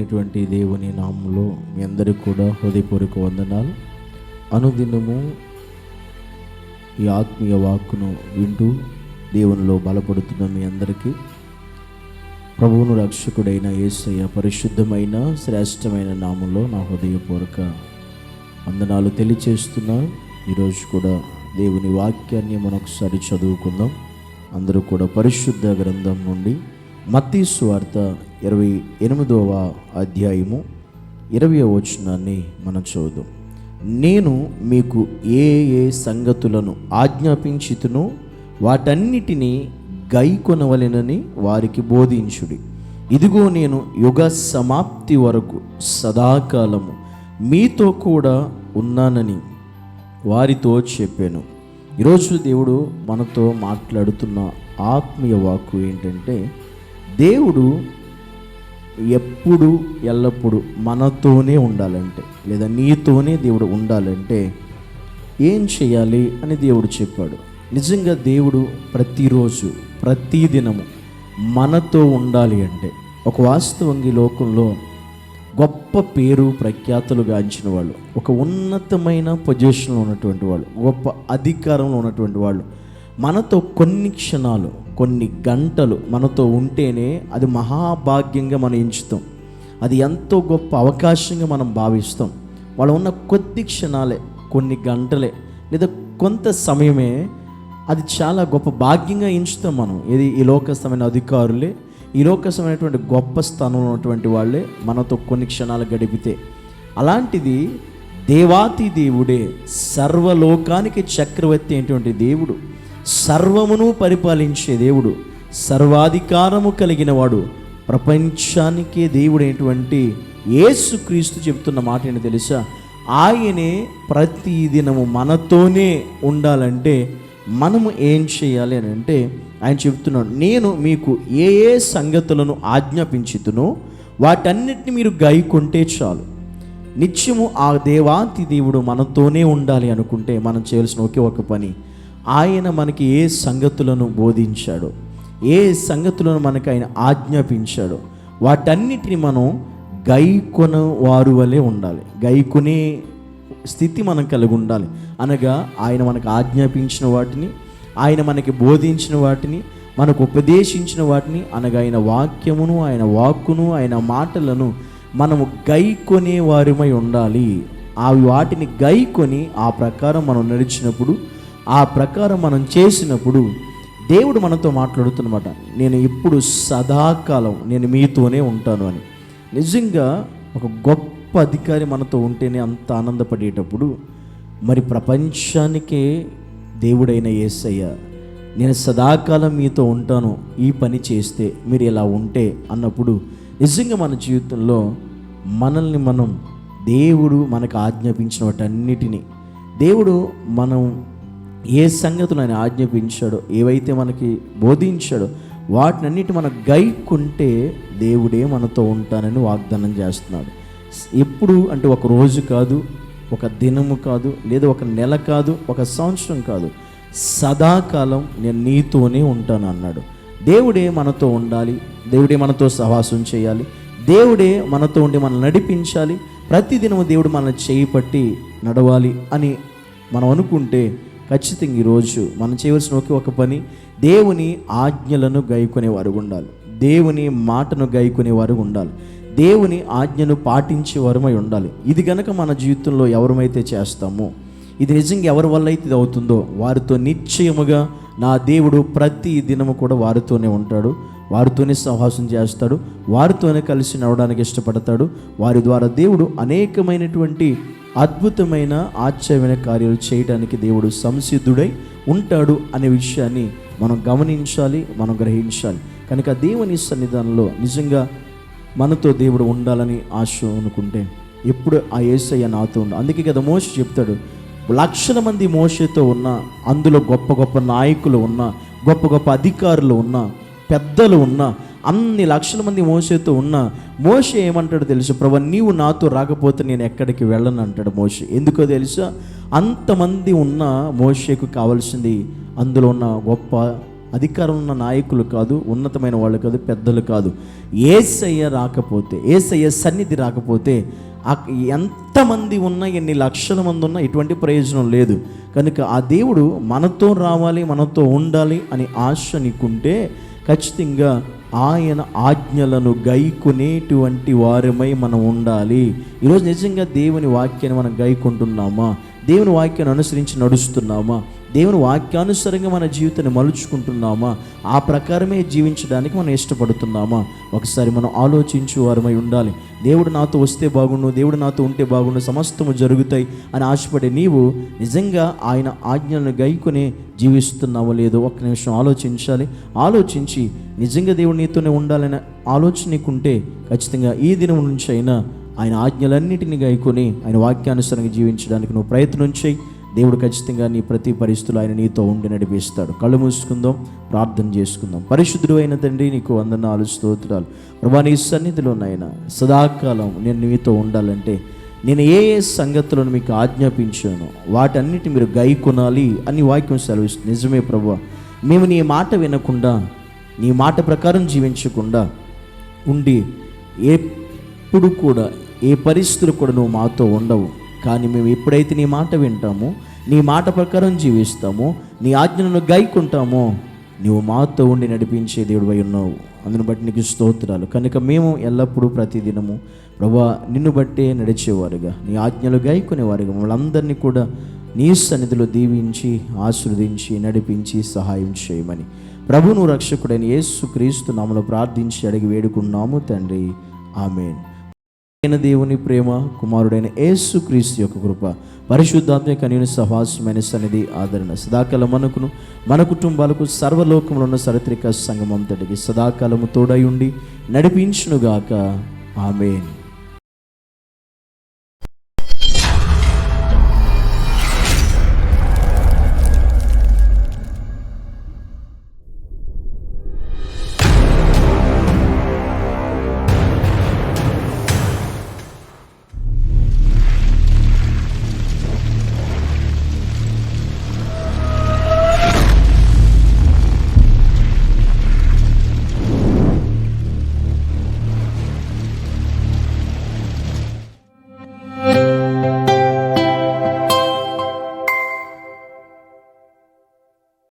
అయినటువంటి దేవుని నామంలో మీ అందరికీ కూడా హృదయపూర్వక వందనాలు. అనుదినము ఈ ఆత్మీయ వాక్కును వింటూ దేవునిలో బలపడుతున్న మీ అందరికీ ప్రభువును రక్షకుడైన యేసయ్య పరిశుద్ధమైన శ్రేష్టమైన నామంలో నా హృదయపూర్వక వందనాలు తెలియచేస్తున్నా. ఈరోజు కూడా దేవుని వాక్యాన్ని మనొకసారి చదువుకుందాం. అందరూ కూడా పరిశుద్ధ గ్రంథం నుండి మత్తయి సువార్త 28వ అధ్యాయము 20వ వచనాన్ని మనం చదువుదాం. నేను మీకు ఏ ఏ సంగతులను ఆజ్ఞాపించితునో వాటన్నిటినీ గైకొనవలెనని వారికి బోధించుడి. ఇదిగో నేను యుగ సమాప్తి వరకు సదాకాలము మీతో కూడా ఉన్నానని వారితో చెప్పాను. ఈరోజు దేవుడు మనతో మాట్లాడుతున్న ఆత్మీయ వాక్కు ఏంటంటే, దేవుడు ఎప్పుడు ఎల్లప్పుడూ మనతోనే ఉండాలంటే, లేదా నీతోనే దేవుడు ఉండాలంటే ఏం చేయాలి అని దేవుడు చెప్పాడు. నిజంగా దేవుడు ప్రతిరోజు ప్రతిదినము మనతో ఉండాలి అంటే, ఒక వాస్తవంగా ఈ లోకంలో గొప్ప పేరు ప్రఖ్యాతులు గాంచిన వాళ్ళు, ఒక ఉన్నతమైన పొజిషన్లో ఉన్నటువంటి వాళ్ళు, గొప్ప అధికారంలో ఉన్నటువంటి వాళ్ళు మనతో కొన్ని క్షణాలు, కొన్ని గంటలు మనతో ఉంటేనే అది మహాభాగ్యంగా మనం ఎంచుతాం. అది ఎంతో గొప్ప అవకాశంగా మనం భావిస్తాం. వాళ్ళు ఉన్న కొద్ది క్షణాలే, కొన్ని గంటలే, లేదా కొంత సమయమే అది చాలా గొప్ప భాగ్యంగా ఎంచుతాం మనం. ఇది ఈ లోకస్థమైన అధికారులే, ఈ లోకస్థమైనటువంటి గొప్ప స్థానంలో ఉన్నటువంటి వాళ్ళే మనతో కొన్ని క్షణాలు గడిపితే. అలాంటిది దేవాతి దేవుడే, సర్వలోకానికి చక్రవర్తి అయినటువంటి దేవుడు, సర్వమును పరిపాలించే దేవుడు, సర్వాధికారము కలిగిన వాడు, ప్రపంచానికే దేవుడైనటువంటి యేసుక్రీస్తు చెప్తున్న మాట ఏంటో తెలుసా? ఆయనే ప్రతిదినము మనతోనే ఉండాలంటే మనము ఏం చేయాలి అని అంటే, ఆయన చెప్తున్నాడు, నేను మీకు ఏ ఏ సంగతులను ఆజ్ఞాపించుతునో వాటన్నిటిని మీరు గైకొంటే చాలు. నిత్యము ఆ దేవాతి దేవుడు మనతోనే ఉండాలి అనుకుంటే మనం చేయాల్సిన ఒకే ఒక పని, ఆయన మనకి ఏ సంగతులను బోధించాడో, ఏ సంగతులను మనకు ఆయన ఆజ్ఞాపించాడో వాటన్నిటిని మనం గైకొన వారు వలె ఉండాలి. గైకొనే స్థితి మనం కలిగి ఉండాలి. అనగా ఆయన మనకు ఆజ్ఞాపించిన వాటిని, ఆయన మనకి బోధించిన వాటిని, మనకు ఉపదేశించిన వాటిని, అనగా ఆయన వాక్యమును, ఆయన వాక్కును, ఆయన మాటలను మనము గైకొనే వారిమై ఉండాలి. ఆ వాటిని గైకొని ఆ ప్రకారం మనం నడిచినప్పుడు, ఆ ప్రకారం మనం చేసినప్పుడు దేవుడు మనతో మాట్లాడుతున్నమాట, నేను ఇప్పుడు సదాకాలం నేను మీతోనే ఉంటాను అని. నిజంగా ఒక గొప్ప అధికారి మనతో ఉంటేనే అంత ఆనందపడేటప్పుడు, మరి ప్రపంచానికే దేవుడైన యేసయ్య, నేను సదాకాలం మీతో ఉంటాను, ఈ పని చేస్తే మీరు ఇలా ఉంటే అన్నప్పుడు, నిజంగా మన జీవితంలో మనల్ని మనం, దేవుడు మనకు ఆజ్ఞాపించిన వాటన్నిటినీ, దేవుడు మనం ఏ సంగతులు ఆయన ఆజ్ఞాపించాడో, ఏవైతే మనకి బోధించాడో వాటినన్నిటి మనం గైకుంటే దేవుడే మనతో ఉంటానని వాగ్దానం చేస్తున్నాడు. ఎప్పుడు అంటే ఒక రోజు కాదు, ఒక దినము కాదు, లేదా ఒక నెల కాదు, ఒక సంవత్సరం కాదు, సదాకాలం నేను నీతోనే ఉంటాను అన్నాడు. దేవుడే మనతో ఉండాలి, దేవుడే మనతో సహవాసం చేయాలి, దేవుడే మనతో ఉండి మనల్ని నడిపించాలి, ప్రతిదినము దేవుడు మనల్ని చేయి పట్టి నడవాలి అని మనం అనుకుంటే ఖచ్చితంగా ఈరోజు మనం చేయవలసిన ఒకే ఒక పని, దేవుని ఆజ్ఞలను గైకొనేవారు ఉండాలి, దేవుని మాటను గైకొనేవారు ఉండాలి, దేవుని ఆజ్ఞను పాటించే వారమై ఉండాలి. ఇది కనుక మన జీవితంలో ఎవరమైతే చేస్తామో, ఇది నిజంగా ఎవరి వల్ల అయితే ఇది అవుతుందో వారితో నిశ్చయముగా నా దేవుడు ప్రతి దినము కూడా వారితోనే ఉంటాడు, వారితోనే సహవాసం చేస్తాడు, వారితోనే కలిసి నడవడానికి ఇష్టపడతాడు. వారి ద్వారా దేవుడు అనేకమైనటువంటి అద్భుతమైన ఆశ్చర్యమైన కార్యాలు చేయడానికి దేవుడు సంసిద్ధుడై ఉంటాడు అనే విషయాన్ని మనం గమనించాలి, మనం గ్రహించాలి. కనుక దేవుని సన్నిధానంలో నిజంగా మనతో దేవుడు ఉండాలని ఆశ అనుకుంటే ఎప్పుడు ఆ యేసయ్య నాతో ఉండాలి. అందుకే కదా మోషే చెప్తాడు, లక్షల మంది మోషేతో ఉన్న, అందులో గొప్ప గొప్ప నాయకులు ఉన్న, గొప్ప గొప్ప అధికారులు ఉన్న, పెద్దలు ఉన్న, అన్ని లక్షల మంది మోషేతో ఉన్న మోషే ఏమంటాడు తెలుసు? ప్రభు, నీవు నాతో రాకపోతే నేను ఎక్కడికి వెళ్ళను అంటాడు మోషే. ఎందుకో తెలుసా? అంతమంది ఉన్న మోషేకు కావాల్సింది అందులో ఉన్న గొప్ప అధికారం ఉన్న నాయకులు కాదు, ఉన్నతమైన వాళ్ళు కాదు, పెద్దలు కాదు. యేసయ్య రాకపోతే, యేసయ్య సన్నిధి రాకపోతే ఎంతమంది ఉన్నా, ఎన్ని లక్షల మంది ఉన్నా ఎటువంటి ప్రయోజనం లేదు. కనుక ఆ దేవుడు మనతో రావాలి, మనతో ఉండాలి అని ఆశ నీకుంటే ఖచ్చితంగా ఆయన ఆజ్ఞలను గైకొనేటువంటి వారమై మనం ఉండాలి. ఈరోజు నిజంగా దేవుని వాక్యాన్ని మనం గైకొంటున్నామా? దేవుని వాక్యాన్ని అనుసరించి నడుస్తున్నామా? దేవుని వాక్యానుసారంగా మన జీవితాన్ని మలుచుకుంటున్నామా? ఆ ప్రకారమే జీవించడానికి మనం ఇష్టపడుతున్నామా? ఒకసారి మనం ఆలోచించు వారమై ఉండాలి. దేవుడు నాతో వస్తే బాగుండు, దేవుడు నాతో ఉంటే బాగుండు, సమస్తము జరుగుతాయి అని ఆశపడే నీవు నిజంగా ఆయన ఆజ్ఞలను గైకొని జీవిస్తున్నావో లేదో ఒక్క నిమిషం ఆలోచించాలి. ఆలోచించి నిజంగా దేవుడు నీతోనే ఉండాలనే ఆలోచన నీకుంటే ఖచ్చితంగా ఈ దినం నుంచి అయినా ఆయన ఆజ్ఞలన్నిటిని గైకొని ఆయన వాక్యానుసారంగా జీవించడానికి నువ్వు ప్రయత్నం చేయి. దేవుడు ఖచ్చితంగా నీ ప్రతి పరిస్థితులు ఆయన నీతో ఉండి నడిపిస్తాడు. కళ్ళు మూసుకుందాం, ప్రార్థన చేసుకుందాం. పరిశుద్ధుడు అయిన తండ్రి, నీకు వందనాలు, స్తోత్రాలు. ప్రభా, నీ సన్నిధిలో నాయన సదాకాలం నేను నీతో ఉండాలంటే నేను ఏ ఏ సంగతులను మీకు ఆజ్ఞాపించానో వాటన్నిటి మీరు గైకొనాలి అని వాక్యం సెలవిస్తుంది. నిజమే ప్రభా, మేము నీ మాట వినకుండా, నీ మాట ప్రకారం జీవించకుండా ఉండి ఎప్పుడు కూడా ఏ పరిస్థితులు కూడా నువ్వు మాతో ఉండవు. కానీ మేము ఎప్పుడైతే నీ మాట వింటామో, నీ మాట ప్రకారం జీవిస్తామో, నీ ఆజ్ఞలను గైకుంటామో, నీవు మాతో ఉండి నడిపించే దేవుడివై ఉన్నావు. అందుని బట్టి నీకు స్తోత్రాలు. కనుక మేము ఎల్లప్పుడూ ప్రతిదినము ప్రభువా నిన్ను బట్టే నడిచేవారుగా, నీ ఆజ్ఞలు గైకునేవారుగా మమ్మల్ని కూడా నీ సన్నిధిలో దీవించి, ఆశీర్వదించి, నడిపించి సహాయం చేయమని ప్రభువును రక్షకుడైన యేసుక్రీస్తు నామములో ప్రార్థించి అడిగి వేడుకున్నాము తండ్రి. ఆమేన్. దేవుని ప్రేమ, కుమారుడైన యేసుక్రీస్తు యొక్క కృప, పరిశుద్ధాత్మ కన్యుని సహవాసమైన సన్నిధి, ఆదరణ సదాకాలం మనకును, మన కుటుంబాలకు, సర్వలోకంలో ఉన్న సార్వత్రిక సంఘం అంతటికి సదాకాలము తోడై ఉండి నడిపించునుగాక. ఆమేన్.